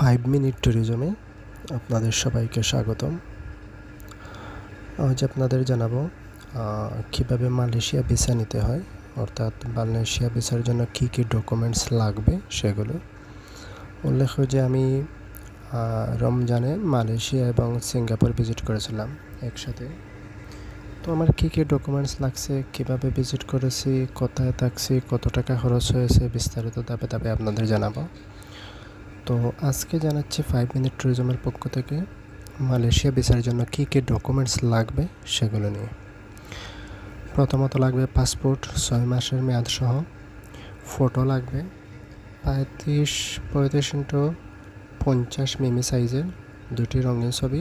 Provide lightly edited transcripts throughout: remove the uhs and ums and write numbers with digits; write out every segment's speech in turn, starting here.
5 minute ট্যুরিজমে আপনাদের সবাইকে স্বাগতম। আজ আপনাদের জানাবো কিভাবে মালয়েশিয়া ভিসা নিতে হয়, অর্থাৎ মালয়েশিয়া ভিসার জন্য কী কী ডকুমেন্টস লাগবে সেগুলো। উল্লেখ্য যে আমি রমজানে মালয়েশিয়া এবং সিঙ্গাপুর ভিজিট করেছিলাম একসাথে। তো আমার কী কী ডকুমেন্টস লাগছে, কীভাবে ভিজিট করেছি, কোথায় থাকছি, কত টাকা খরচ হয়েছে, বিস্তারিত ধাপে ধাপে আপনাদের জানাবো। তো আজকে জানাচ্ছি 5 মিনিট ট্যুরিজমের পক্ষ থেকে মালয়েশিয়া ভিসার জন্য কী কী ডকুমেন্টস লাগবে সেগুলো নিয়ে। প্রথমত লাগবে পাসপোর্ট 6 মাসের মেয়াদ সহ, ফটো লাগবে 35x50 মিমি সাইজের 2টি রঙিন ছবি,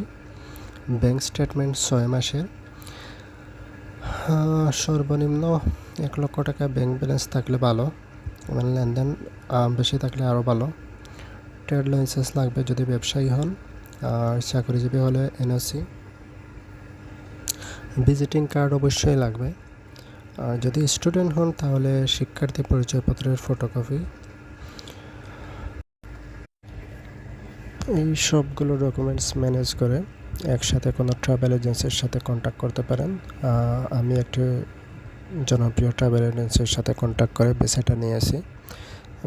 ব্যাংক স্টেটমেন্ট 6 মাসের, সর্বনিম্ন 1 লক্ষ টাকা ব্যাংক ব্যালেন্স থাকলে ভালো, মানে লেনদেন বেশি থাকলে আরও ভালো। ট্রেড লাইসেন্স লাগবে যদি ব্যবসায়ী হন, আর চাকরিজীবী হলে এনওসি। ভিজিটিং কার্ড অবশ্যই লাগবে, আর যদি স্টুডেন্ট হন তাহলে শিক্ষার্থী পরিচয়পত্রের ফটোকপি। এই সবগুলো ডকুমেন্টস ম্যানেজ করে একসাথে কোনো ট্রাভেল এজেন্সির সাথে কন্ট্যাক্ট করতে পারেন। আমি একটি জনপ্রিয় ট্রাভেল এজেন্সির সাথে কন্ট্যাক্ট করে ভিসাটা নিয়েছি।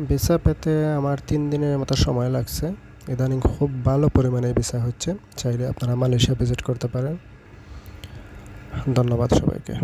ভিসা পেতে আমার 3 দিনের মতো সময় লাগছে। ইদানিং খুব ভালো পরিমাণে ভিসা হচ্ছে, চাইলে আপনারা মালয়েশিয়া ভিজিট করতে পারেন। ধন্যবাদ সবাইকে।